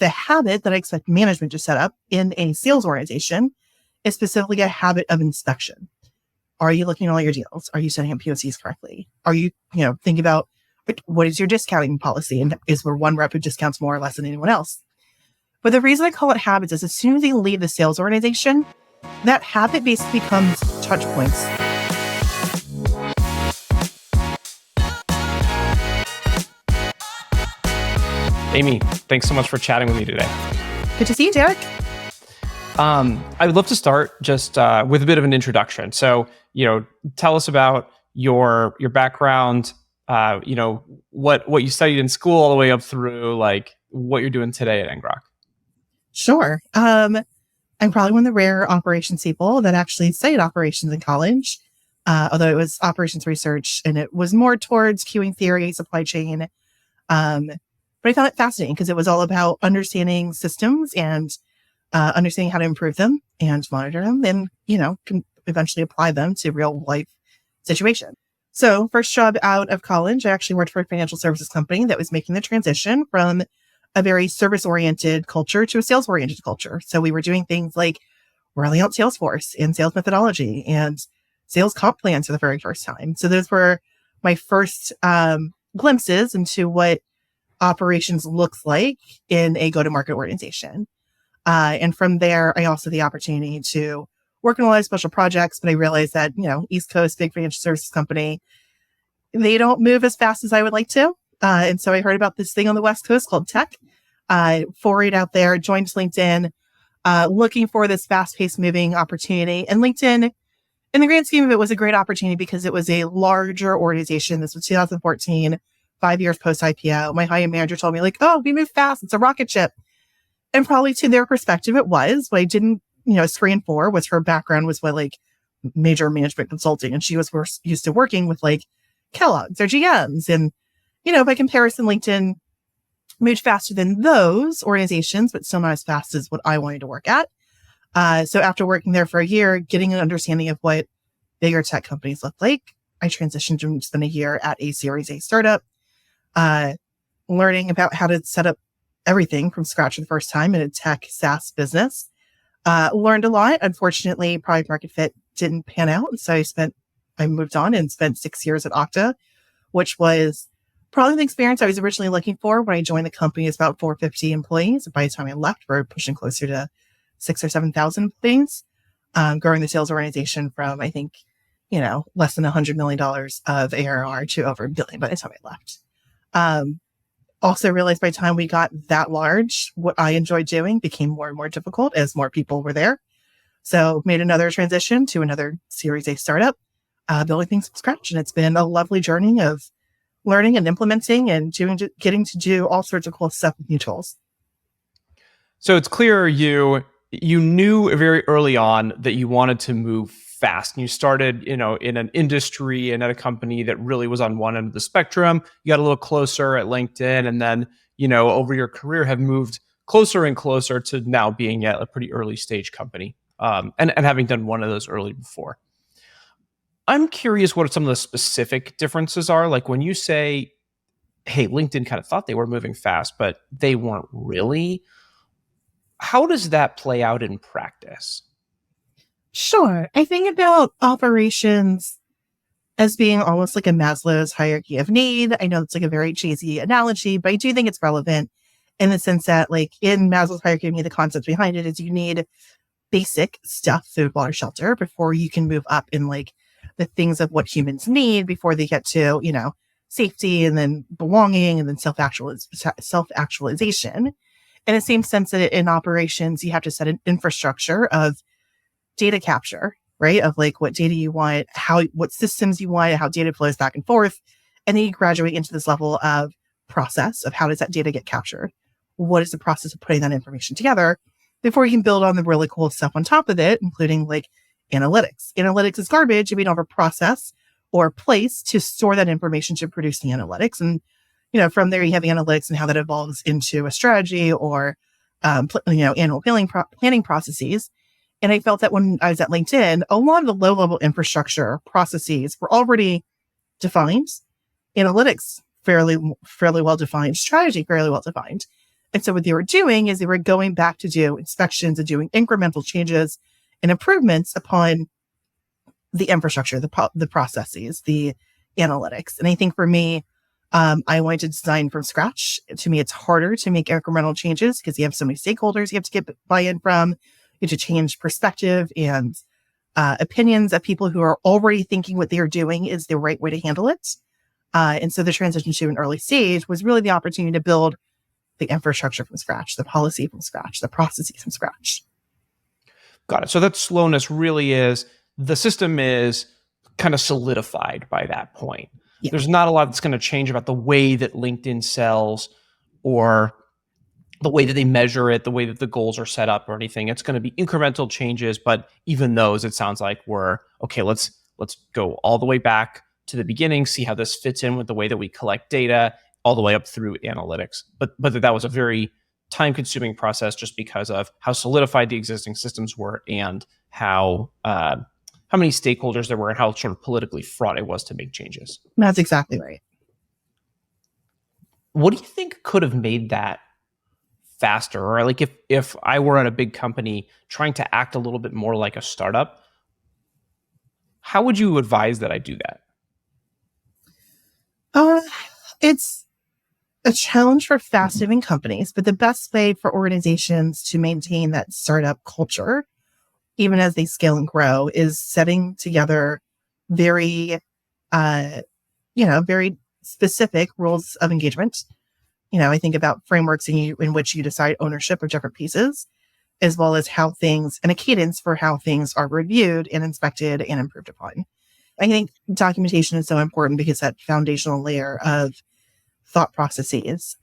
the habit that I expect management to set up in a sales organization is specifically a habit of inspection. Are you looking at all your deals? Are you setting up POCs correctly? Are you, thinking about what is your discounting policy? And is there one rep who discounts more or less than anyone else? But the reason I call it habits is as soon as you leave the sales organization, that habit basically becomes touch points. Amy, thanks so much for chatting with me today. Good to see you, Derek. I would love to start just with a bit of an introduction. So, tell us about your background, what you studied in school all the way up through like what you're doing today at Ngrok. Sure. I'm probably one of the rare operations people that actually studied operations in college, although it was operations research and it was more towards queuing theory, supply chain. But I found it fascinating because it was all about understanding systems and understanding how to improve them and monitor them and, can eventually apply them to real life situation. So first job out of college, I actually worked for a financial services company that was making the transition from a very service-oriented culture to a sales-oriented culture. So we were doing things like rolling out Salesforce and sales methodology and sales comp plans for the very first time. So those were my first glimpses into what operations looks like in a go-to-market organization. And from there, I also had the opportunity to work on a lot of special projects, but I realized that, East Coast, big financial services company, they don't move as fast as I would like to. And so I heard about this thing on the West Coast called tech. I forayed out there, joined LinkedIn, looking for this fast-paced moving opportunity. And LinkedIn, in the grand scheme of it, was a great opportunity because it was a larger organization. This was 2014, 5 years post-IPO. My hiring manager told me, we move fast. It's a rocket ship. And probably to their perspective, it was. What I didn't, screen for was her background was with major management consulting. And she was used to working with Kellogg's or GMs. And, by comparison, LinkedIn moved faster than those organizations, but still not as fast as what I wanted to work at. So after working there for a year, getting an understanding of what bigger tech companies look like, I transitioned to spend a year at a Series A startup, learning about how to set up everything from scratch for the first time in a tech SaaS business. Learned a lot. Unfortunately, product market fit didn't pan out. And so I moved on and spent 6 years at Okta, which was probably the experience I was originally looking for when I joined the company. It's about 450 employees. By the time I left, we're pushing closer to 6,000 or 7,000 employees, growing the sales organization from, I think, less than $100 million of ARR to over $1 billion by the time I left. Also realized by the time we got that large, what I enjoyed doing became more and more difficult as more people were there. So made another transition to another Series A startup, building things from scratch. And it's been a lovely journey of learning and implementing and getting to do all sorts of cool stuff with new tools. So it's clear you knew very early on that you wanted to move fast. And you started, in an industry and at a company that really was on one end of the spectrum. You got a little closer at LinkedIn, and then, over your career have moved closer and closer to now being at a pretty early stage company, and having done one of those early before. I'm curious what some of the specific differences are. Like when you say, hey, LinkedIn kind of thought they were moving fast, but they weren't really. How does that play out in practice? Sure. I think about operations as being almost like a Maslow's hierarchy of need. I know it's a very cheesy analogy, but I do think it's relevant in the sense that in Maslow's hierarchy of need, the concept behind it is you need basic stuff, food, water, shelter, before you can move up in the things of what humans need before they get to, safety and then belonging and then self-actualization. In the same sense that in operations, you have to set an infrastructure of data capture, right? Of what data you want, what systems you want, how data flows back and forth. And then you graduate into this level of process of how does that data get captured? What is the process of putting that information together before you can build on the really cool stuff on top of it, including analytics. Analytics is garbage if you don't have a process or a place to store that information to produce the analytics. And, from there you have the analytics and how that evolves into a strategy or, annual planning processes. And I felt that when I was at LinkedIn, a lot of the low-level infrastructure processes were already defined. Analytics, fairly well defined. Strategy, fairly well defined. And so what they were doing is they were going back to do inspections and doing incremental changes and improvements upon the infrastructure, the processes, the analytics. And I think for me, I wanted to design from scratch. To me, it's harder to make incremental changes because you have so many stakeholders you have to get buy-in from. You have to change perspective and opinions of people who are already thinking what they are doing is the right way to handle it. And so the transition to an early stage was really the opportunity to build the infrastructure from scratch, the policy from scratch, the processes from scratch. Got it. So that slowness really is the system is kind of solidified by that point. Yeah. There's not a lot that's going to change about the way that LinkedIn sells or the way that they measure it, the way that the goals are set up or anything. It's going to be incremental changes, but even those, it sounds like we're okay. Let's go all the way back to the beginning, see how this fits in with the way that we collect data, all the way up through analytics. But that was a very time-consuming process just because of how solidified the existing systems were and how many stakeholders there were and how sort of politically fraught it was to make changes. That's exactly right. What do you think could have made that faster? Or like if I were at a big company trying to act a little bit more like a startup, how would you advise that I do that? It's a challenge for fast-moving companies, but the best way for organizations to maintain that startup culture, even as they scale and grow, is setting together very, very specific rules of engagement. I think about frameworks in which you decide ownership of different pieces, as well as how things and a cadence for how things are reviewed and inspected and improved upon. I think documentation is so important because that foundational layer of thought processes,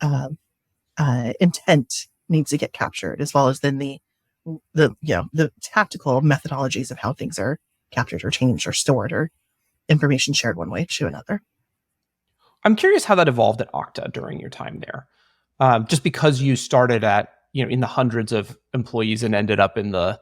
intent needs to get captured, as well as then the tactical methodologies of how things are captured or changed or stored or information shared one way to another. I'm curious how that evolved at Okta during your time there. Just because you started at in the hundreds of employees and ended up in the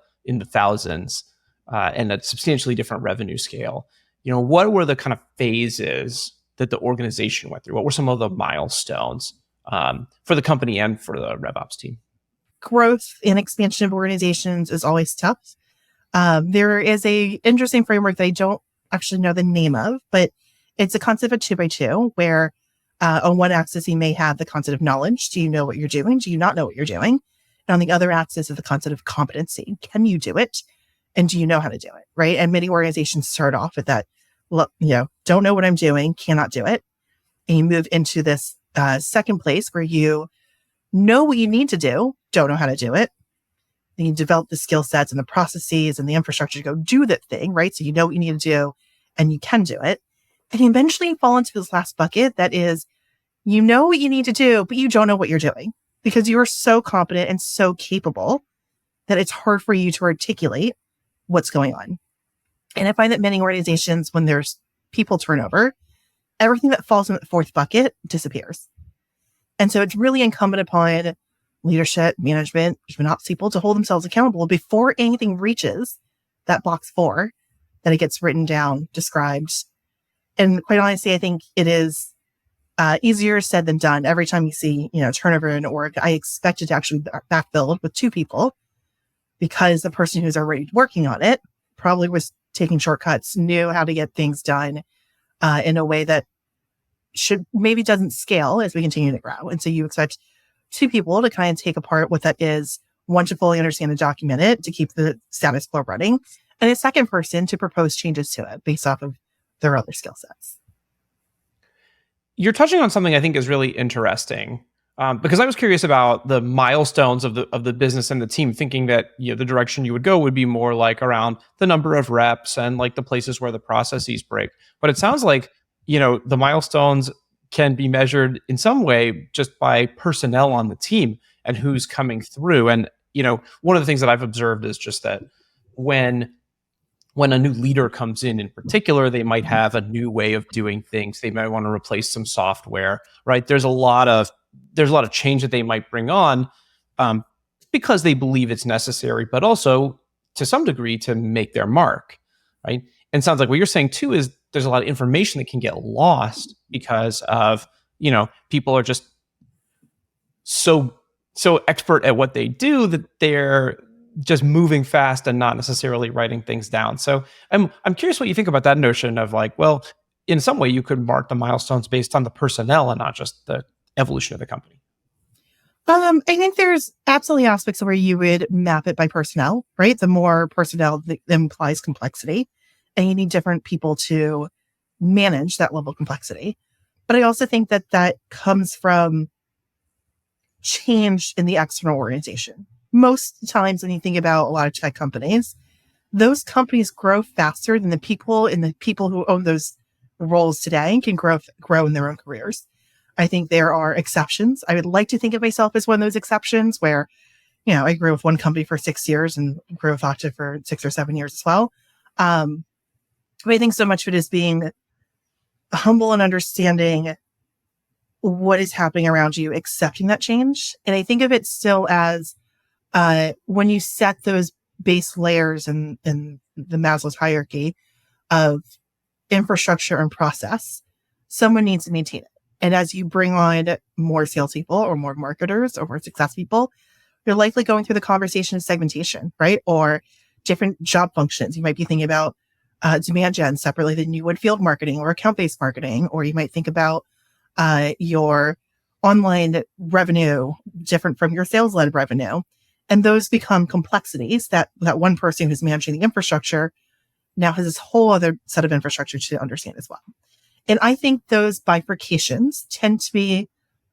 thousands and a substantially different revenue scale. What were the kind of phases that the organization went through? What were some of the milestones for the company and for the RevOps team? Growth and expansion of organizations is always tough. There is a interesting framework that I don't actually know the name of, but it's a concept of 2x2 where on one axis, you may have the concept of knowledge. Do you know what you're doing? Do you not know what you're doing? And on the other axis is the concept of competency. Can you do it? And do you know how to do it? Right. And many organizations start off at that, don't know what I'm doing, cannot do it. And you move into this second place where you know what you need to do, don't know how to do it. Then you develop the skill sets and the processes and the infrastructure to go do that thing, right? So you know what you need to do and you can do it. And you eventually fall into this last bucket that is, you know what you need to do, but you don't know what you're doing because you are so competent and so capable that it's hard for you to articulate what's going on. And I find that many organizations, when there's people turnover, everything that falls in the fourth bucket disappears. And so it's really incumbent upon leadership, management, even ops people to hold themselves accountable before anything reaches that box 4, that it gets written down, described. And quite honestly, I think it is easier said than done. Every time you see, turnover in an org, I expect it to actually backfill with 2 people because the person who's already working on it probably was taking shortcuts, knew how to get things done in a way that maybe doesn't scale as we continue to grow. And so you expect 2 people to kind of take apart what that is, one to fully understand and document it to keep the status quo running, and a second person to propose changes to it based off of their other skill sets. You're touching on something I think is really interesting because I was curious about the milestones of the business and the team, thinking that the direction you would go would be more like around the number of reps and like the places where the processes break. But it sounds like the milestones can be measured in some way just by personnel on the team and who's coming through. And one of the things that I've observed is just that when a new leader comes in particular, they might have a new way of doing things. They might want to replace some software, right? There's a lot of change that they might bring on because they believe it's necessary, but also to some degree to make their mark, right? And it sounds like what you're saying too is there's a lot of information that can get lost because of, people are just so so expert at what they do that they're just moving fast and not necessarily writing things down. So I'm curious what you think about that notion of like, well, in some way you could mark the milestones based on the personnel and not just the evolution of the company. I think there's absolutely aspects where you would map it by personnel, right? The more personnel that implies complexity, and you need different people to manage that level of complexity. But I also think that that comes from change in the external organization. Most times when you think about a lot of tech companies, those companies grow faster than the people who own those roles today can grow in their own careers. I think there are exceptions. I would like to think of myself as one of those exceptions where, I grew with one company for 6 years and grew with Okta for 6 or 7 years as well. But I think so much of it is being humble and understanding what is happening around you, accepting that change. And I think of it still as when you set those base layers in the Maslow's hierarchy of infrastructure and process, someone needs to maintain it. And as you bring on more salespeople or more marketers or more success people, you're likely going through the conversation of segmentation, right? Or different job functions. You might be thinking about demand gen separately than you would field marketing or account-based marketing, or you might think about your online revenue different from your sales-led revenue. And those become complexities that one person who's managing the infrastructure now has this whole other set of infrastructure to understand as well. And I think those bifurcations tend to be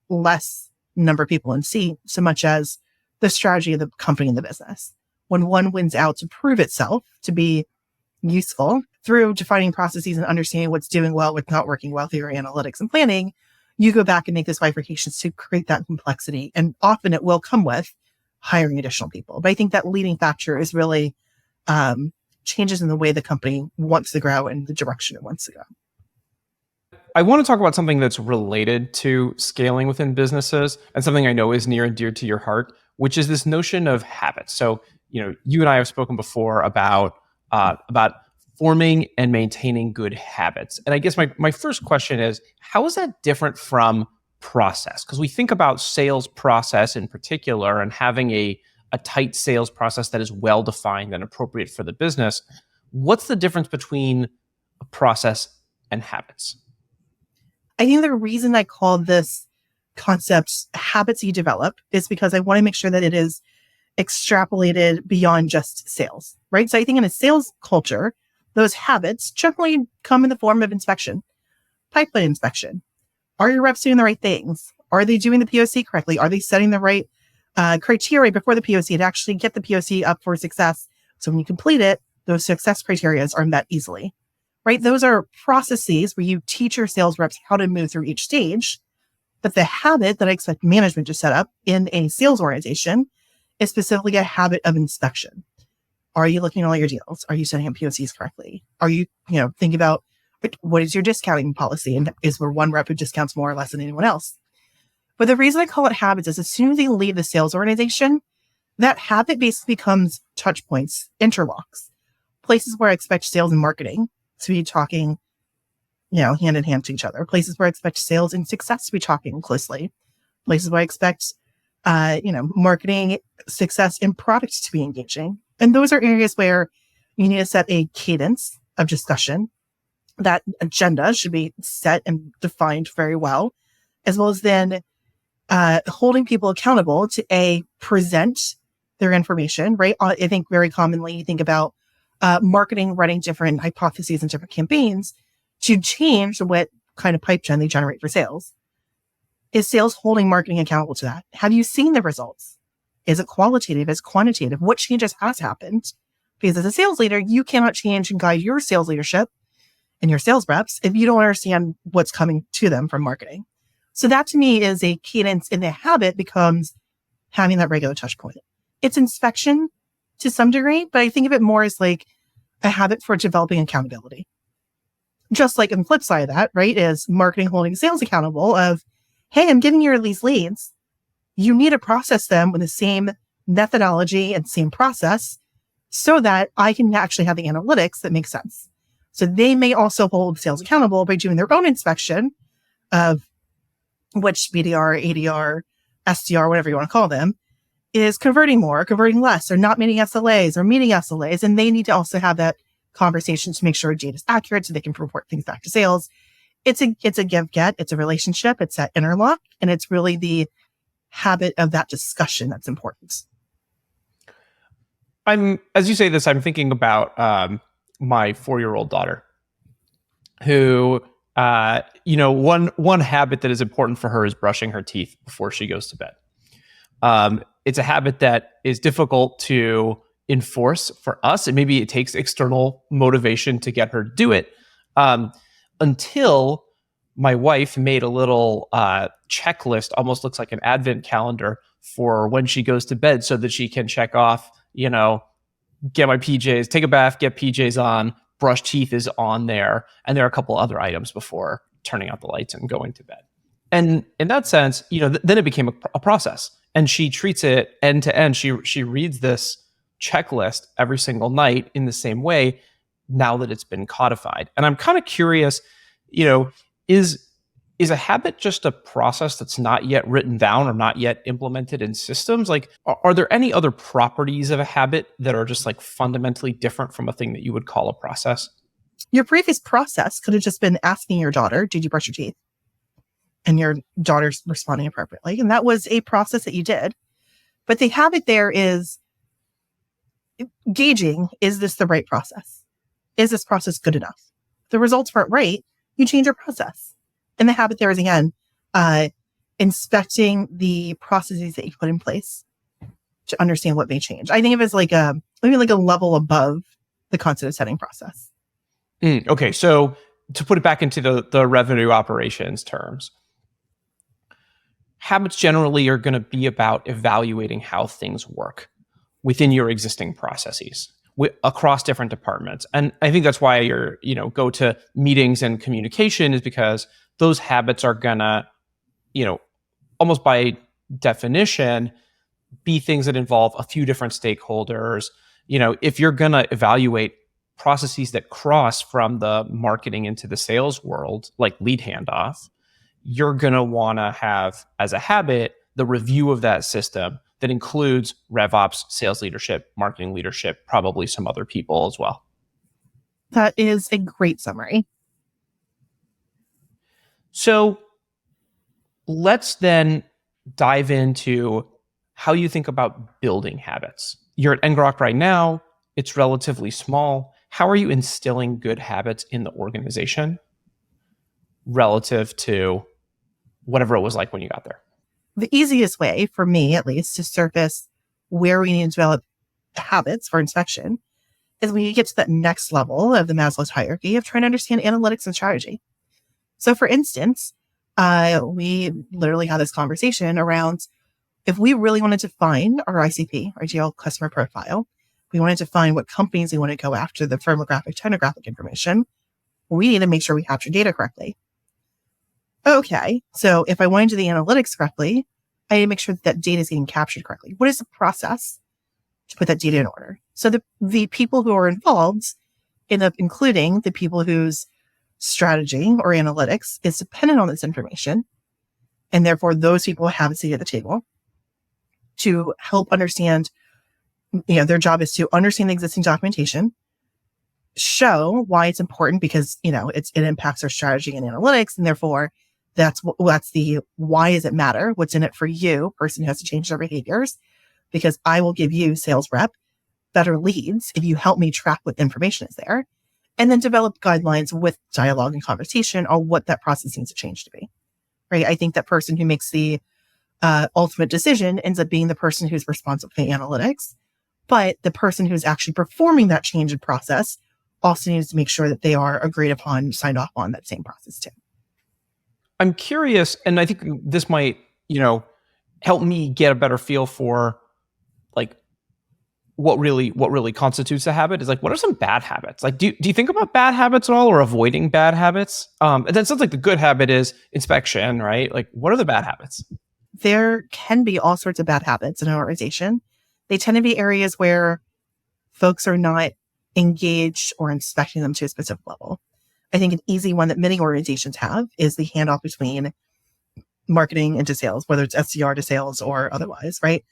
less number of people in seat, so much as the strategy of the company and the business. When one wins out to prove itself to be useful through defining processes and understanding what's doing well, what's not working well through your analytics and planning, you go back and make those bifurcations to create that complexity. And often it will come with hiring additional people. But I think that leading factor is really changes in the way the company wants to grow and the direction it wants to go. I want to talk about something that's related to scaling within businesses and something I know is near and dear to your heart, which is this notion of habits. So, you and I have spoken before about forming and maintaining good habits. And I guess my first question is, how is that different from process? Because we think about sales process in particular and having a tight sales process that is well defined and appropriate for the business. What's the difference between a process and habits? I think the reason I call this concept habits you develop is because I want to make sure that it is extrapolated beyond just sales, right? So I think in a sales culture, those habits generally come in the form of inspection, pipeline inspection. Are your reps doing the right things? Are they doing the POC correctly? Are they setting the right criteria before the POC to actually get the POC up for success? So when you complete it, those success criteria are met easily, right? Those are processes where you teach your sales reps how to move through each stage. But the habit that I expect management to set up in a sales organization is specifically a habit of inspection. Are you looking at all your deals? Are you setting up POCs correctly? Are you, thinking about what is your discounting policy? And is there one rep who discounts more or less than anyone else? But the reason I call it habits is as soon as you leave the sales organization, that habit basically becomes touch points, interlocks, places where I expect sales and marketing to be talking, hand in hand to each other, places where I expect sales and success to be talking closely, places where I expect, marketing, success, and products to be engaging. And those are areas where you need to set a cadence of discussion. That agenda should be set and defined very well as then holding people accountable to present their information, right? I think very commonly you think about marketing running different hypotheses and different campaigns to change what kind of pipe gen they generate for sales. Is sales holding marketing accountable to that? Have you seen the results? Is it qualitative? Is it quantitative? What changes has happened? Because as a sales leader, you cannot change and guide your sales leadership and your sales reps if you don't understand what's coming to them from marketing. So that to me is a cadence, and the habit becomes having that regular touch point. It's inspection to some degree, but I think of it more as like a habit for developing accountability. Just like on the flip side of that, right, is marketing holding sales accountable of, hey, I'm giving you these leads. You need to process them with the same methodology and same process so that I can actually have the analytics that make sense. So they may also hold sales accountable by doing their own inspection of which BDR, ADR, SDR, whatever you want to call them, is converting more, converting less, or not meeting SLAs or meeting SLAs. And they need to also have that conversation to make sure data is accurate so they can report things back to sales. It's a give get. It's a relationship. It's that interlock. And it's really the habit of that discussion that's important. As you say this, I'm thinking about my 4-year-old daughter, who, one habit that is important for her is brushing her teeth before she goes to bed. It's a habit that is difficult to enforce for us, and maybe it takes external motivation to get her to do it. Until my wife made a little checklist, almost looks like an advent calendar for when she goes to bed, so that she can check off, get my PJs, take a bath, get PJs on, brush teeth is on there. And there are a couple other items before turning out the lights and going to bed. And in that sense, then it became a process, and she treats it end to end. She reads this checklist every single night in the same way now that it's been codified. And I'm kind of curious, is a habit just a process that's not yet written down or not yet implemented in systems? Like, are there any other properties of a habit that are just like fundamentally different from a thing that you would call a process? Your previous process could have just been asking your daughter, did you brush your teeth? And your daughter's responding appropriately. And that was a process that you did. But the habit there is gauging, is this the right process? Is this process good enough? If the results weren't right, you change your process. And the habit there is, again, inspecting the processes that you put in place to understand what may change. I think of it as maybe like a level above the concept of setting process. Okay, so to put it back into the revenue operations terms, habits generally are going to be about evaluating how things work within your existing processes across different departments. And I think that's why you're, go to meetings and communication, is because those habits are gonna, almost by definition, be things that involve a few different stakeholders. If you're gonna evaluate processes that cross from the marketing into the sales world, like lead handoff, you're gonna wanna have as a habit the review of that system that includes RevOps, sales leadership, marketing leadership, probably some other people as well. That is a great summary. So let's then dive into how you think about building habits. You're at Ngrok right now. It's relatively small. How are you instilling good habits in the organization relative to whatever it was like when you got there? The easiest way, for me at least, to surface where we need to develop habits for inspection is when you get to that next level of the Maslow's hierarchy of trying to understand analytics and strategy. So for instance, we literally had this conversation around if we really wanted to find our ICP, our ideal customer profile, we wanted to find what companies we want to go after, the firmographic, technographic information, we need to make sure we capture data correctly. Okay, so if I want to do the analytics correctly, I need to make sure that data is getting captured correctly. What is the process to put that data in order? So the people who are involved end up including the people whose strategy or analytics is dependent on this information. And therefore, those people have a seat at the table to help understand, their job is to understand the existing documentation, show why it's important because, it impacts their strategy and analytics. And therefore, that's the why does it matter? What's in it for you, person who has to change their behaviors? Because I will give you, sales rep, better leads if you help me track what information is there. And then develop guidelines with dialogue and conversation on what that process needs to change to be. Right? I think that person who makes the ultimate decision ends up being the person who's responsible for the analytics. But the person who's actually performing that change in process also needs to make sure that they are agreed upon, signed off on that same process too. I'm curious, and I think this might, help me get a better feel for like what really constitutes a habit is like, what are some bad habits? Like, do you think about bad habits at all or avoiding bad habits? And then sounds like the good habit is inspection, right? Like, what are the bad habits? There can be all sorts of bad habits in an organization. They tend to be areas where folks are not engaged or inspecting them to a specific level. I think an easy one that many organizations have is the handoff between marketing into sales, whether it's SDR to sales or otherwise, right?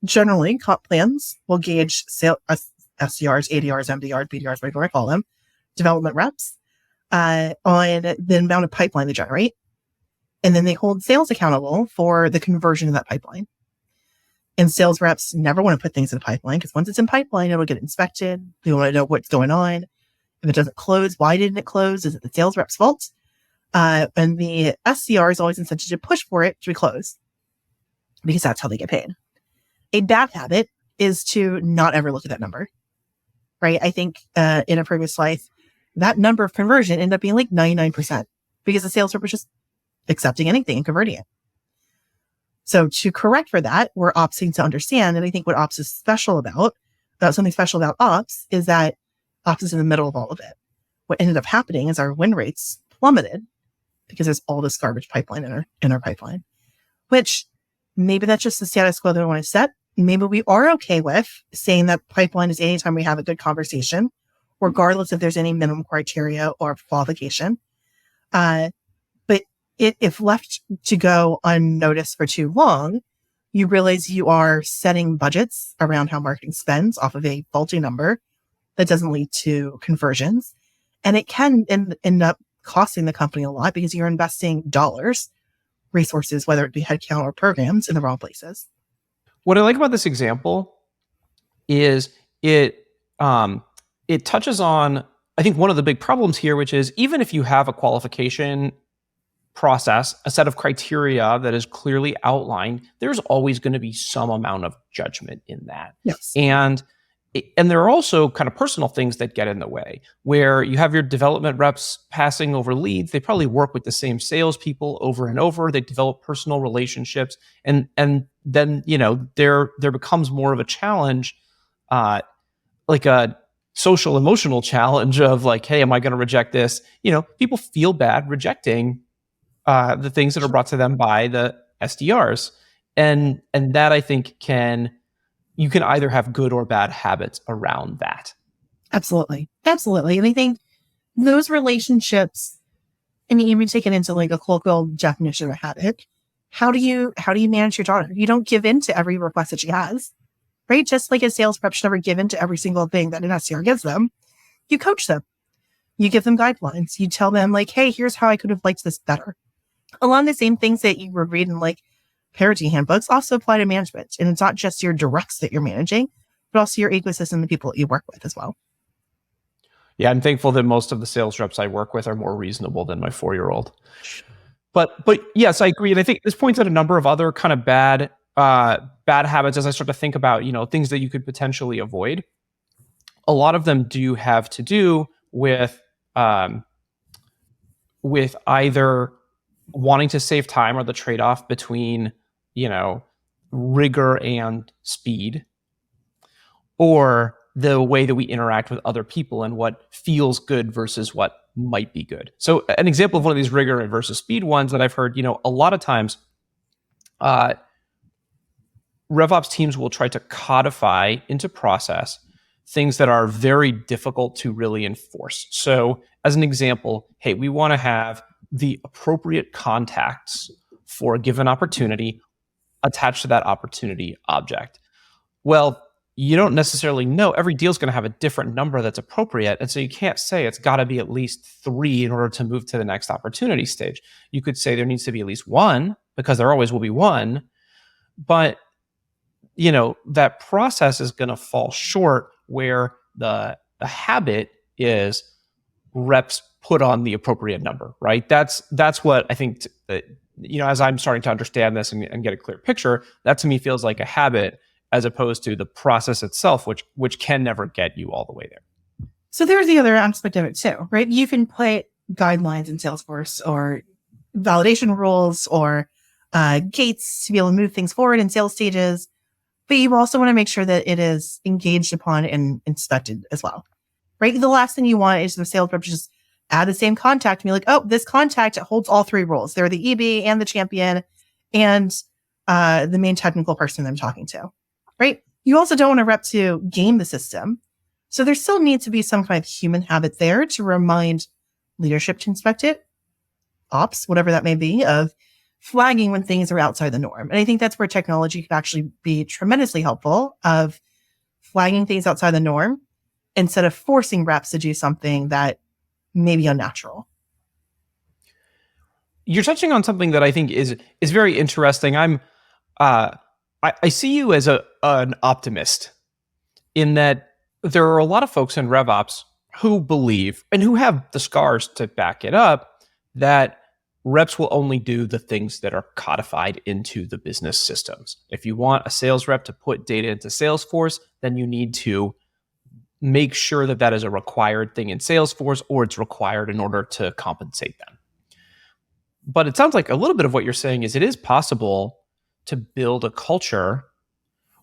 Generally, comp plans will gauge SDRs, ADRs, MDRs, BDRs, whatever I call them, development reps, on the amount of pipeline they generate. And then they hold sales accountable for the conversion of that pipeline. And sales reps never want to put things in the pipeline because once it's in pipeline, it'll get inspected. They want to know what's going on. If it doesn't close, why didn't it close? Is it the sales rep's fault? And the SDR is always incented to push for it to be closed because that's how they get paid. A bad habit is to not ever look at that number, right? I think in a previous life, that number of conversion ended up being like 99% because the sales rep was just accepting anything and converting it. So to correct for that, we're opting to understand. And I think what ops is special about, something special about ops is that ops is in the middle of all of it. What ended up happening is our win rates plummeted because there's all this garbage pipeline in our pipeline, which maybe that's just the status quo that we want to set. Maybe we are okay with saying that pipeline is anytime we have a good conversation, regardless if there's any minimum criteria or qualification. But if left to go unnoticed for too long, you realize you are setting budgets around how marketing spends off of a faulty number that doesn't lead to conversions. And it can end up costing the company a lot because you're investing dollars, resources, whether it be headcount or programs, in the wrong places. What I like about this example is it touches on, I think, one of the big problems here, which is even if you have a qualification process, a set of criteria that is clearly outlined, there's always going to be some amount of judgment in that. Yes. And there are also kind of personal things that get in the way, where you have your development reps passing over leads. They probably work with the same salespeople over and over. They develop personal relationships, and then there becomes more of a challenge, like a social emotional challenge of like, hey, am I going to reject this? People feel bad rejecting the things that are brought to them by the SDRs, and that I think you can either have good or bad habits around that. Absolutely. Absolutely. And I think those relationships, I mean, even take it into like a colloquial definition of a habit. How do you manage your daughter? You don't give in to every request that she has, right? Just like a sales rep should never give in to every single thing that an SDR gives them. You coach them. You give them guidelines. You tell them like, hey, here's how I could have liked this better. Along the same things that you would read in like parity handbooks also apply to management. And it's not just your directs that you're managing, but also your ecosystem, the people that you work with as well. Yeah, I'm thankful that most of the sales reps I work with are more reasonable than my 4-year-old. But yes, I agree. And I think this points at a number of other kind of bad habits as I start to think about, things that you could potentially avoid. A lot of them do have to do with either wanting to save time or the trade-off between, rigor and speed, or the way that we interact with other people and what feels good versus what might be good. So an example of one of these rigor versus speed ones that I've heard, a lot of times, RevOps teams will try to codify into process things that are very difficult to really enforce. So as an example, hey, we want to have the appropriate contacts for a given opportunity attached to that opportunity object. Well, you don't necessarily know. Every deal is going to have a different number that's appropriate. And so you can't say it's got to be at least 3 in order to move to the next opportunity stage. You could say there needs to be at least 1 because there always will be 1. But, that process is going to fall short where the habit is reps put on the appropriate number, right? That's what I think, as I'm starting to understand this and get a clear picture, that to me feels like a habit as opposed to the process itself, which can never get you all the way there. So there's the other aspect of it too, right? You can put guidelines in Salesforce or validation rules or gates to be able to move things forward in sales stages, but you also want to make sure that it is engaged upon and inspected as well, right? The last thing you want is the sales rep to just add the same contact and be like, oh, this contact holds all 3 roles. They're the EB and the champion and the main technical person I'm talking to, right? You also don't want a rep to game the system. So there still needs to be some kind of human habit there to remind leadership to inspect it, ops, whatever that may be, of flagging when things are outside the norm. And I think that's where technology can actually be tremendously helpful of flagging things outside the norm instead of forcing reps to do something that may be unnatural. You're touching on something that I think is very interesting. I see you as an optimist in that there are a lot of folks in RevOps who believe and who have the scars to back it up that reps will only do the things that are codified into the business systems. If you want a sales rep to put data into Salesforce, then you need to make sure that that is a required thing in Salesforce, or it's required in order to compensate them. But it sounds like a little bit of what you're saying is it is possible to build a culture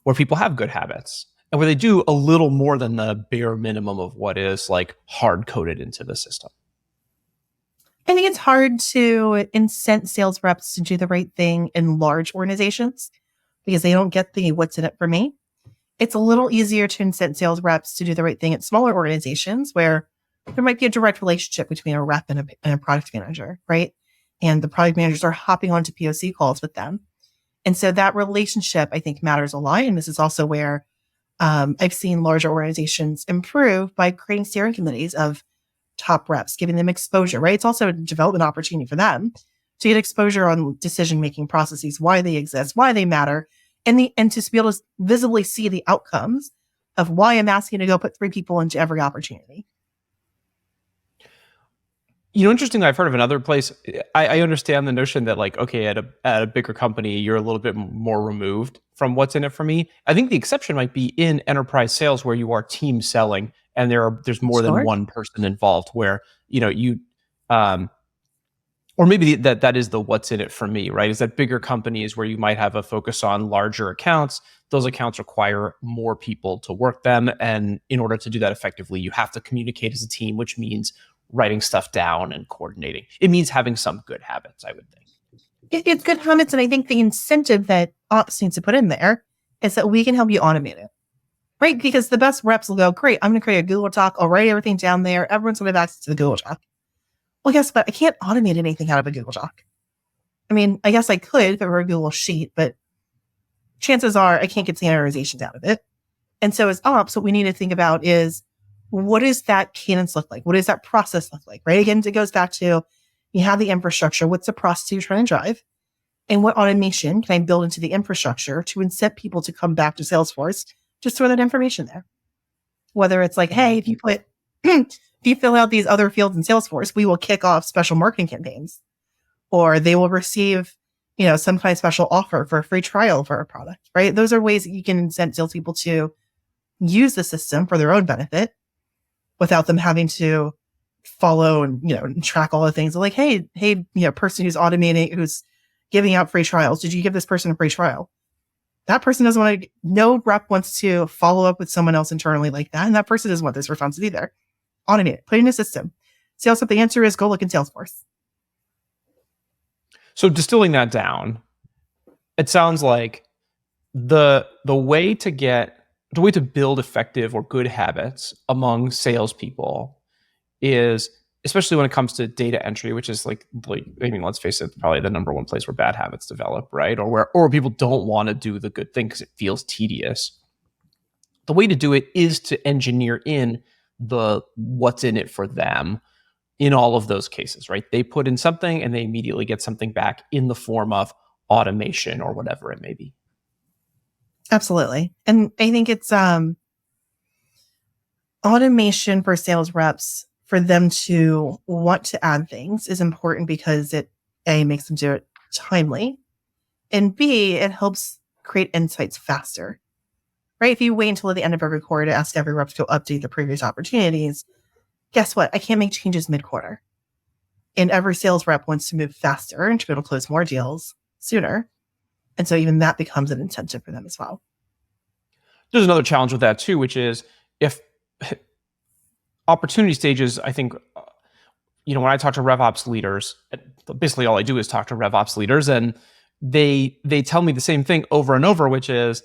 where people have good habits and where they do a little more than the bare minimum of what is like hard coded into the system. I think it's hard to incent sales reps to do the right thing in large organizations because they don't get the what's in it for me. It's a little easier to incent sales reps to do the right thing at smaller organizations where there might be a direct relationship between a rep and a product manager, right? And the product managers are hopping onto POC calls with them. And so that relationship, I think, matters a lot. And this is also where I've seen larger organizations improve by creating steering committees of top reps, giving them exposure, right? It's also a development opportunity for them to get exposure on decision-making processes, why they exist, why they matter, and to be able to visibly see the outcomes of why I'm asking to go put 3 people into every opportunity. You know, interestingly, I've heard of another place. I understand the notion that, like, okay, at a bigger company, you're a little bit more removed from what's in it for me. I think the exception might be in enterprise sales, where you are team selling, and there's more than Sure. one person involved. Where or maybe that is the what's in it for me, right? Is that bigger companies where you might have a focus on larger accounts? Those accounts require more people to work them, and in order to do that effectively, you have to communicate as a team, which means writing stuff down and coordinating. It means having some good habits, I would think. It's good habits. And I think the incentive that ops needs to put in there is that we can help you automate it, right? Because the best reps will go, great, I'm going to create a Google Doc. I'll write everything down there. Everyone's going to have access to the Google Doc. Well, guess what? I can't automate anything out of a Google Doc. I mean, I guess I could if it were a Google Sheet, but chances are I can't get standardizations out of it. And so as ops, what we need to think about is, what does that cadence look like? What does that process look like, right? Again, it goes back to, you have the infrastructure. What's the process you're trying to drive? And what automation can I build into the infrastructure to incent people to come back to Salesforce, just throw that information there? Whether it's like, hey, if you put, if you fill out these other fields in Salesforce, we will kick off special marketing campaigns, or they will receive, some kind of special offer for a free trial for a product, right? Those are ways that you can incent salespeople to use the system for their own benefit without them having to follow and track all the things. Like, hey, person who's automating, who's giving out free trials, did you give this person a free trial? That person doesn't want to, no rep wants to follow up with someone else internally like that. And that person doesn't want this response to be there. Automate it, put it in a system. Sales, the answer is go look in Salesforce. So distilling that down, it sounds like the way to build effective or good habits among salespeople is, especially when it comes to data entry, which is like I mean, let's face it, probably the number one place where bad habits develop, right? Or people don't want to do the good thing because it feels tedious. The way to do it is to engineer in the what's in it for them in all of those cases, right? They put in something and they immediately get something back in the form of automation or whatever it may be. Absolutely. And I think it's automation for sales reps, for them to want to add things, is important because it, A, makes them do it timely, and B, it helps create insights faster, right? If you wait until the end of every quarter to ask every rep to go update the previous opportunities, guess what? I can't make changes mid-quarter. And every sales rep wants to move faster and to be able to close more deals sooner. And so even that becomes an incentive for them as well. There's another challenge with that too, which is if opportunity stages, I think, when I talk to RevOps leaders, basically all I do is talk to RevOps leaders, and they tell me the same thing over and over, which is,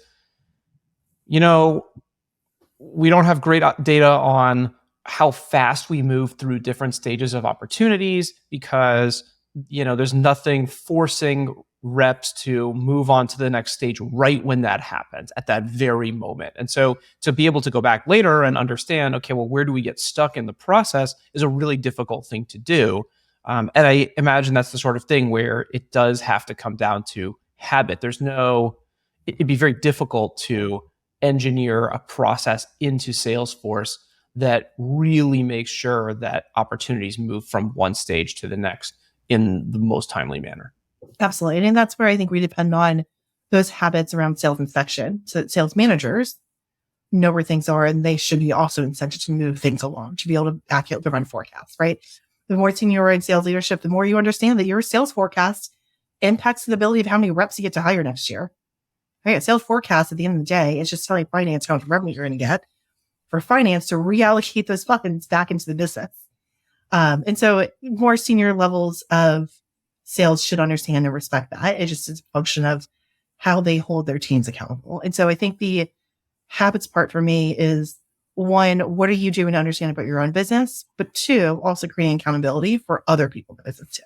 we don't have great data on how fast we move through different stages of opportunities because there's nothing forcing reps to move on to the next stage right when that happens at that very moment. And so to be able to go back later and understand, okay, well, where do we get stuck in the process is a really difficult thing to do. And I imagine that's the sort of thing where it does have to come down to habit. It'd be very difficult to engineer a process into Salesforce that really makes sure that opportunities move from one stage to the next in the most timely manner. Absolutely. And that's where I think we depend on those habits around sales inspection. So that sales managers know where things are, and they should be also incented to move things along, to be able to accurately run forecasts, right? The more senior you are in sales leadership, the more you understand that your sales forecast impacts the ability of how many reps you get to hire next year. Right? A sales forecast at the end of the day is just telling finance how much revenue you're going to get for finance to reallocate those funds back into the business. And so more senior levels of sales should understand and respect that. It just is a function of how they hold their teams accountable. And so I think the habits part for me is, one, what are you doing to understand about your own business? But two, also creating accountability for other people in the business too.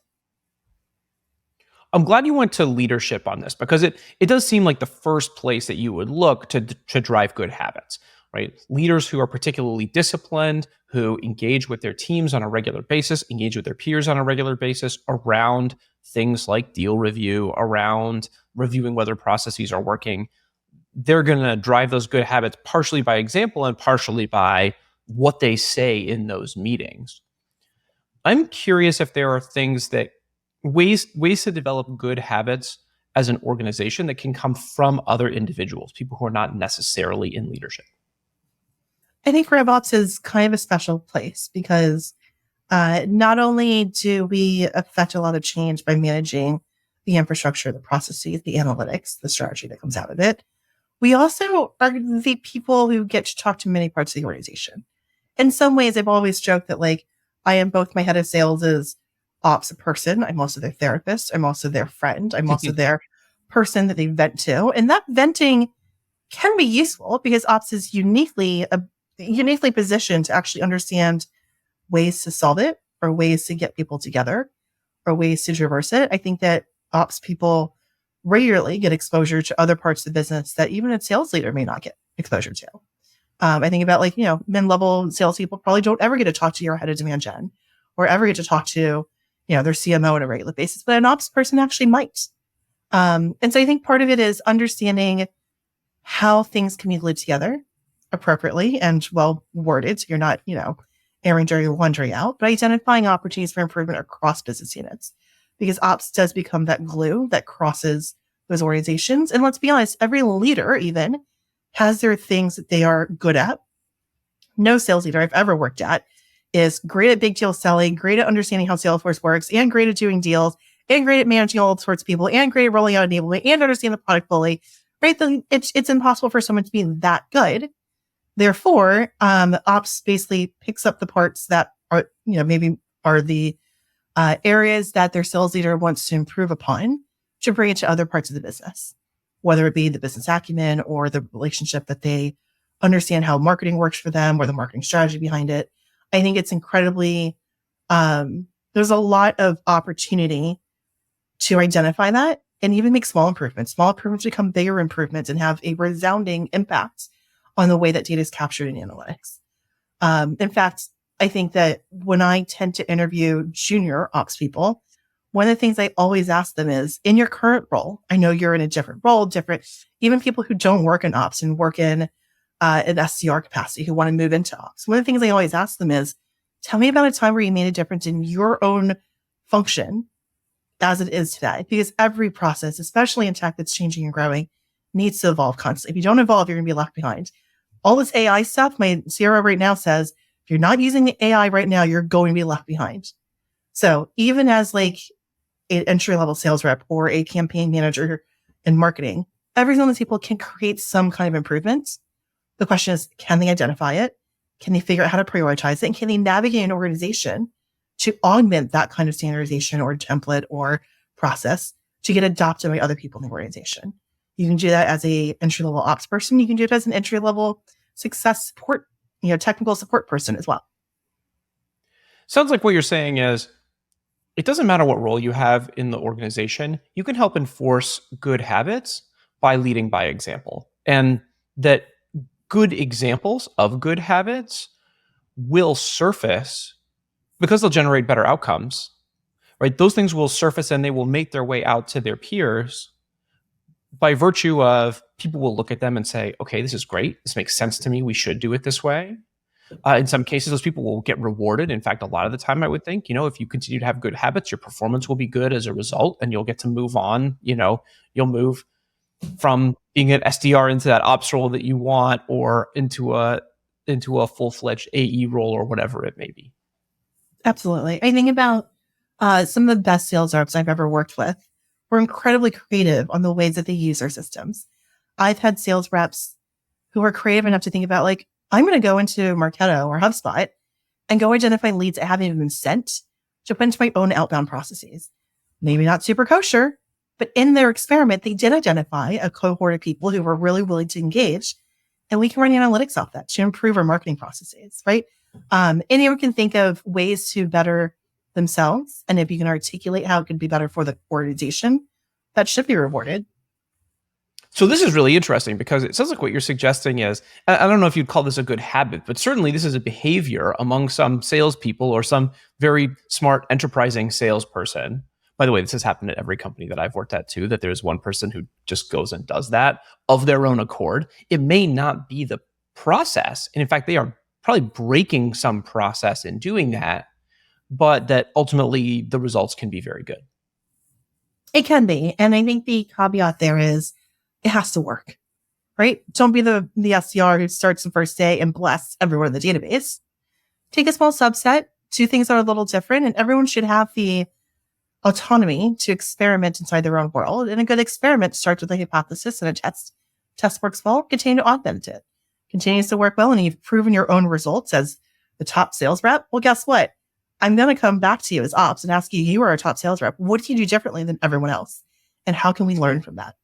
I'm glad you went to leadership on this, because it does seem like the first place that you would look to drive good habits, right? Leaders who are particularly disciplined, who engage with their teams on a regular basis, engage with their peers on a regular basis around things like deal review, around reviewing whether processes are working. They're going to drive those good habits partially by example and partially by what they say in those meetings. I'm curious if there are things that ways to develop good habits as an organization that can come from other individuals, people who are not necessarily in leadership. I think RevOps is kind of a special place because not only do we affect a lot of change by managing the infrastructure, the processes, the analytics, the strategy that comes out of it, we also are the people who get to talk to many parts of the organization. In some ways, I've always joked that I am both my head of sales as ops person. I'm also their therapist. I'm also their friend. I'm also their person that they vent to. And that venting can be useful because ops is uniquely positioned to actually understand ways to solve it, or ways to get people together, or ways to traverse it. I think that ops people regularly get exposure to other parts of the business that even a sales leader may not get exposure to. I think about mid-level salespeople probably don't ever get to talk to your head of demand gen, or ever get to talk to, their CMO on a regular basis, but an ops person actually might. And so I think part of it is understanding how things can be glued together appropriately and well worded. So you're not, airing dirty laundry out, but identifying opportunities for improvement across business units, because ops does become that glue that crosses those organizations. And let's be honest, every leader even has their things that they are good at. No sales leader I've ever worked at is great at big deal selling, great at understanding how Salesforce works, and great at doing deals, and great at managing all sorts of people, and great at rolling out enablement, and understand the product fully. Right? Then it's impossible for someone to be that good. Therefore, ops basically picks up the parts that are, maybe are the areas that their sales leader wants to improve upon, to bring it to other parts of the business, whether it be the business acumen or the relationship that they understand how marketing works for them, or the marketing strategy behind it. I think it's incredibly, there's a lot of opportunity to identify that and even make small improvements. Small improvements become bigger improvements and have a resounding impact on the way that data is captured in analytics. In fact, I think that when I tend to interview junior ops people, one of the things I always ask them is, in your current role, I know you're in a different role, even people who don't work in ops and work in an SDR capacity who want to move into ops. One of the things I always ask them is, tell me about a time where you made a difference in your own function as it is today. Because every process, especially in tech that's changing and growing, needs to evolve constantly. If you don't evolve, you're going to be left behind. All this AI stuff, my CRO right now says, if you're not using the AI right now, you're going to be left behind. So even as an entry-level sales rep or a campaign manager in marketing, every one of these people can create some kind of improvements. The question is, can they identify it? Can they figure out how to prioritize it? And can they navigate an organization to augment that kind of standardization or template or process to get adopted by other people in the organization? You can do that as a entry-level ops person. You can do it as an entry-level success support, technical support person as well. Sounds like what you're saying is, it doesn't matter what role you have in the organization, you can help enforce good habits by leading by example. And that good examples of good habits will surface because they'll generate better outcomes, right? Those things will surface and they will make their way out to their peers by virtue of people will look at them and say, okay, this is great. This makes sense to me. We should do it this way. In some cases, those people will get rewarded. In fact, a lot of the time, I would think, if you continue to have good habits, your performance will be good as a result, and you'll get to move on. You'll move from being an SDR into that ops role that you want, or into a full-fledged AE role, or whatever it may be. Absolutely. I think about some of the best sales reps I've ever worked with were incredibly creative on the ways that they use our systems. I've had sales reps who are creative enough to think about, like, I'm going to go into Marketo or HubSpot and go identify leads that haven't even been sent to put into my own outbound processes. Maybe not super kosher, but in their experiment, they did identify a cohort of people who were really willing to engage. And we can run analytics off that to improve our marketing processes, right? Anyone can think of ways to better themselves. And if you can articulate how it could be better for the organization, that should be rewarded. So this is really interesting because it sounds like what you're suggesting is, I don't know if you'd call this a good habit, but certainly this is a behavior among some salespeople or some very smart, enterprising salesperson. By the way, this has happened at every company that I've worked at too, that there's one person who just goes and does that of their own accord. It may not be the process. And in fact, they are probably breaking some process in doing that, but that ultimately the results can be very good. It can be. And I think the caveat there is it has to work, right? Don't be the SDR who starts the first day and blasts everyone in the database. Take a small subset, do things that are a little different, and everyone should have the autonomy to experiment inside their own world. And a good experiment starts with a hypothesis and a test. Test works well, continue to augment it. Continues to work well, and you've proven your own results as the top sales rep. Well, guess what? I'm going to come back to you as ops and ask you, you are a top sales rep. What do you do differently than everyone else? And how can we learn from that?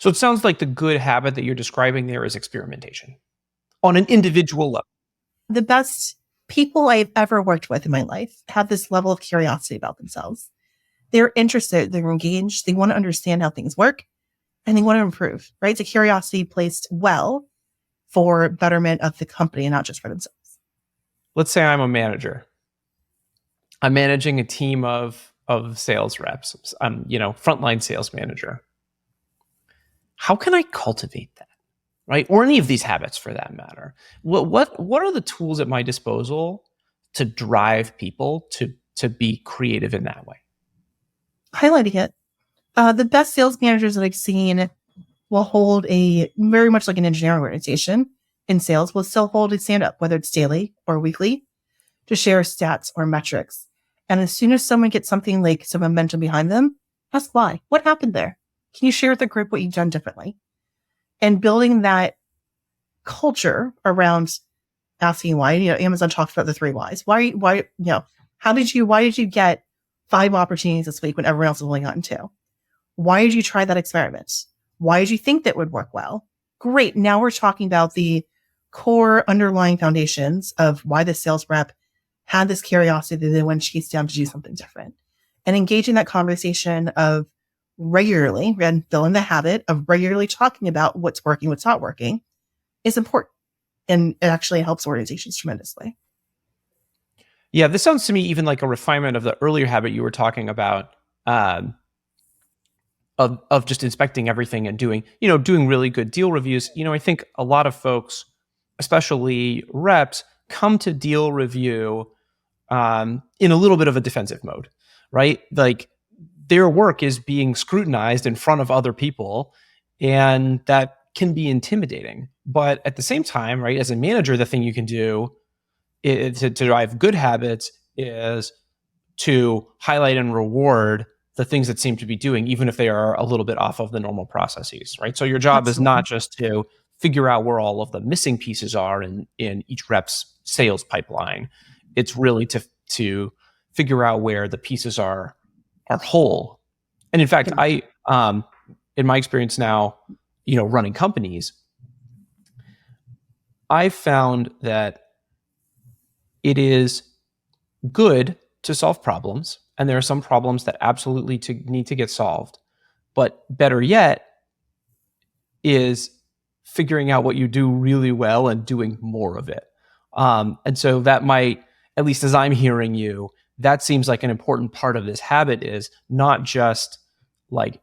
So it sounds like the good habit that you're describing there is experimentation on an individual level. The best people I've ever worked with in my life have this level of curiosity about themselves. They're interested, they're engaged, they want to understand how things work, and they want to improve, right? It's a curiosity placed well for betterment of the company and not just for themselves. Let's say I'm a manager. I'm managing a team of sales reps. I'm, frontline sales manager. How can I cultivate that, right? Or any of these habits for that matter? What are the tools at my disposal to drive people to be creative in that way? Highlighting it. The best sales managers that I've seen will hold a very much like an engineering organization in sales, will still hold a stand up, whether it's daily or weekly, to share stats or metrics. And as soon as someone gets something like some momentum behind them, ask why. What happened there? Can you share with the group what you've done differently? And building that culture around asking why. Amazon talks about the 3 whys. Why, why did you get 5 opportunities this week when everyone else was only gotten 2? Why did you try that experiment? Why did you think that would work well? Great. Now we're talking about the core underlying foundations of why the sales rep had this curiosity that they went chase down to do something different. And engaging that conversation of regularly, and building the habit of regularly talking about what's working, what's not working is important. And it actually helps organizations tremendously. Yeah, this sounds to me even like a refinement of the earlier habit you were talking about, of just inspecting everything and doing really good deal reviews. I think a lot of folks, especially reps, come to deal review in a little bit of a defensive mode, right? Like their work is being scrutinized in front of other people, and that can be intimidating. But at the same time, right, as a manager, the thing you can do to drive good habits is to highlight and reward the things that seem to be doing, even if they are a little bit off of the normal processes, right? So your job is not just to figure out where all of the missing pieces are in each rep's sales pipeline. It's really to figure out where the pieces are whole. And in fact, I, in my experience now, running companies, I found that it is good to solve problems, and there are some problems that absolutely need to get solved. But better yet is figuring out what you do really well and doing more of it. And so that might, at least as I'm hearing you, that seems like an important part of this habit is not just like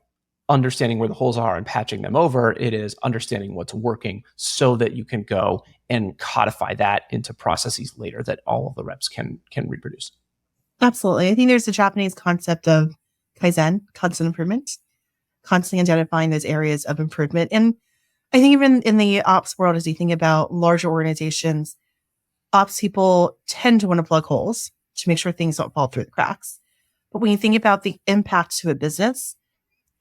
understanding where the holes are and patching them over. It is understanding what's working so that you can go and codify that into processes later that all of the reps can reproduce. Absolutely. I think there's the Japanese concept of Kaizen, constant improvement, constantly identifying those areas of improvement. And I think even in the ops world, as you think about larger organizations, ops people tend to want to plug holes to make sure things don't fall through the cracks. But when you think about the impact to a business,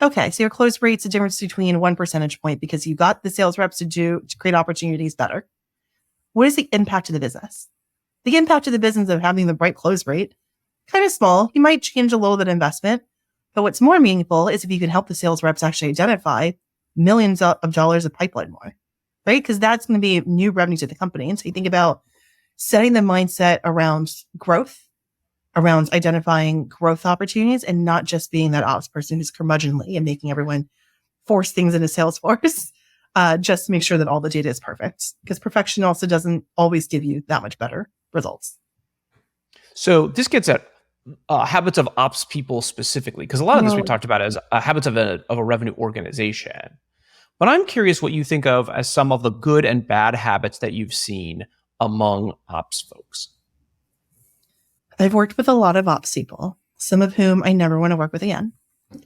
okay, so your close rate's a difference between 1 percentage point because you got the sales reps to create opportunities better. What is the impact to the business? The impact to the business of having the right close rate, kind of small. You might change a little bit of investment, but what's more meaningful is if you can help the sales reps actually identify millions of dollars of pipeline more, right? Because that's going to be new revenue to the company. And so you think about setting the mindset around growth, around identifying growth opportunities, and not just being that ops person who's curmudgeonly and making everyone force things into Salesforce, just to make sure that all the data is perfect. Because perfection also doesn't always give you that much better results. So this gets at habits of ops people specifically, because a lot of this we talked about as habits of a revenue organization. But I'm curious what you think of as some of the good and bad habits that you've seen among ops folks. I've worked with a lot of ops people, some of whom I never want to work with again,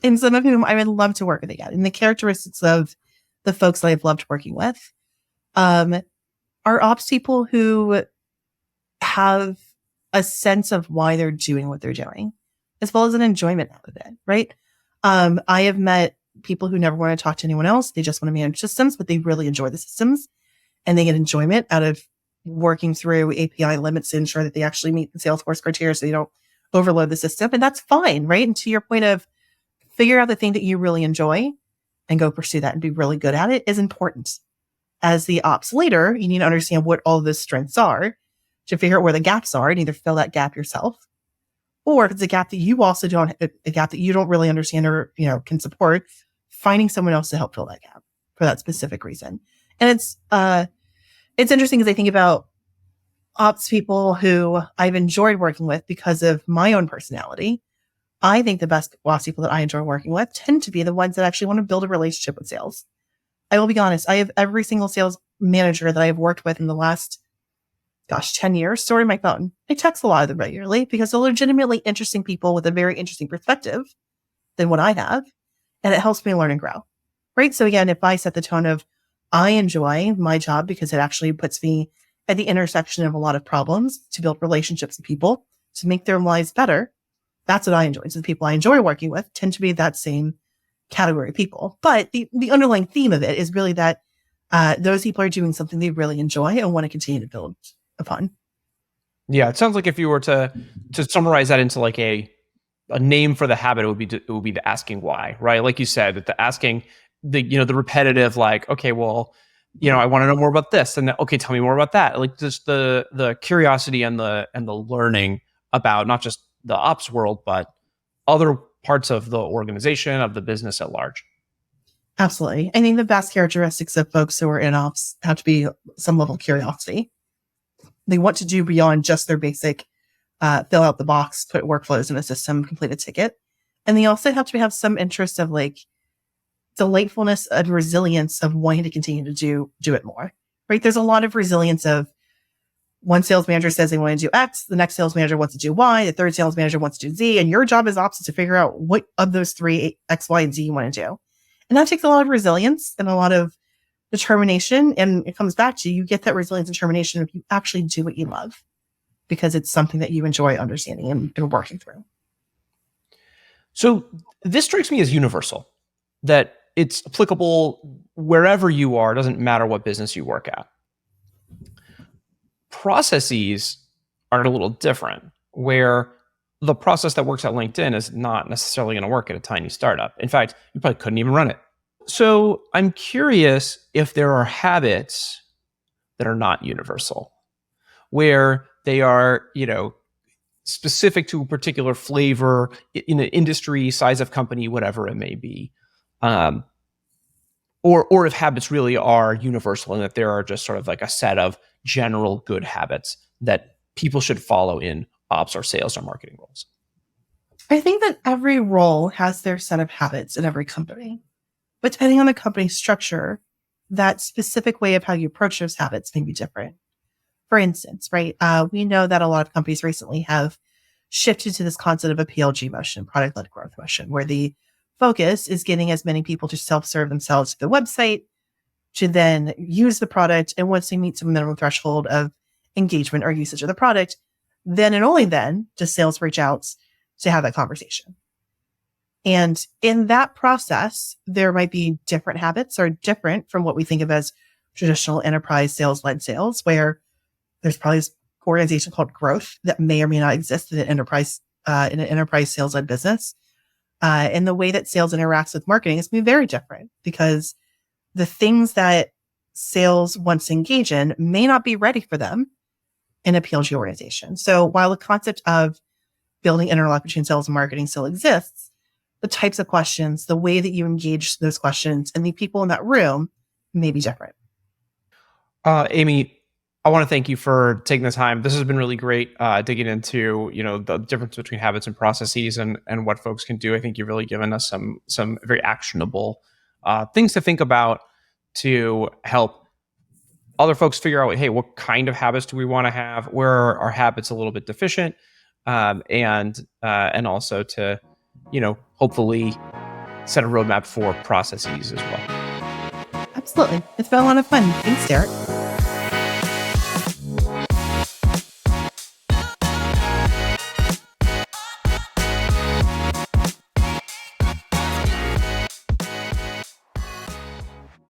and some of whom I would love to work with again. And the characteristics of the folks that I've loved working with are ops people who have a sense of why they're doing what they're doing, as well as an enjoyment out of it, right? I have met people who never want to talk to anyone else. They just want to manage systems, but they really enjoy the systems and they get enjoyment out of working through API limits to ensure that they actually meet the Salesforce criteria so they don't overload the system. And that's fine, right? And to your point of figure out the thing that you really enjoy and go pursue that and be really good at it is important. As the ops leader, you need to understand what all of those strengths are to figure out where the gaps are and either fill that gap yourself, or if it's a gap that you also don't, a gap that you don't really understand or, can support, finding someone else to help fill that gap for that specific reason. And it's interesting because I think about ops people who I've enjoyed working with because of my own personality. I think the best ops people that I enjoy working with tend to be the ones that actually want to build a relationship with sales. I will be honest. I have every single sales manager that I have worked with in the last 10 years stored in my phone. I text a lot of them regularly because they're legitimately interesting people with a very interesting perspective than what I have. And it helps me learn and grow. Right. So again, if I set the tone of I enjoy my job because it actually puts me at the intersection of a lot of problems to build relationships with people to make their lives better. That's what I enjoy. So the people I enjoy working with tend to be that same category of people. But the underlying theme of it is really that those people are doing something they really enjoy and want to continue to build upon. Yeah, it sounds like if you were to summarize that into like a name for the habit, it would be the asking why, right? Like you said, that the asking the repetitive, like, okay, well, I want to know more about this, and then, okay, tell me more about that. Like just the curiosity and the learning about not just the ops world, but other parts of the organization, of the business at large. Absolutely. I think the best characteristics of folks who are in ops have to be some level of curiosity. They want to do beyond just their basic fill out the box, put workflows in a system, complete a ticket. And they also have to have some interest of like delightfulness and resilience of wanting to continue to do it more, right? There's a lot of resilience of one sales manager says they want to do X, the next sales manager wants to do Y, the third sales manager wants to do Z, and your job as ops is to figure out what of those three X, Y, and Z you want to do. And that takes a lot of resilience and a lot of determination. And it comes back to you get that resilience and determination if you actually do what you love, because it's something that you enjoy understanding and working through. So this strikes me as universal, that it's applicable wherever you are. It doesn't matter what business you work at. Processes are a little different, where the process that works at LinkedIn is not necessarily going to work at a tiny startup. In fact, you probably couldn't even run it. So I'm curious if there are habits that are not universal, where they are, specific to a particular flavor in an industry, size of company, whatever it may be. Or if habits really are universal and that there are just sort of like a set of general good habits that people should follow in ops or sales or marketing roles. I think that every role has their set of habits in every company. But depending on the company structure, that specific way of how you approach those habits may be different. For instance, right, we know that a lot of companies recently have shifted to this concept of a PLG motion, product-led growth motion, where the focus is getting as many people to self-serve themselves to the website to then use the product. And once they meet some minimum threshold of engagement or usage of the product, then and only then does sales reach out to have that conversation. And in that process, there might be different habits or different from what we think of as traditional enterprise sales-led sales, where there's probably this organization called growth that may or may not exist in an enterprise sales-led business. And the way that sales interacts with marketing is going to be very different because the things that sales wants to engage in may not be ready for them in a PLG organization. So while the concept of building interlock between sales and marketing still exists, the types of questions, the way that you engage those questions, and the people in that room may be different. Amy, I want to thank you for taking the time. This has been really great, digging into the difference between habits and processes and what folks can do. I think you've really given us some very actionable things to think about to help other folks figure out, hey, what kind of habits do we want to have? Where are our habits a little bit deficient? And also to hopefully set a roadmap for processes as well. Absolutely. It's been a lot of fun. Thanks, Derek.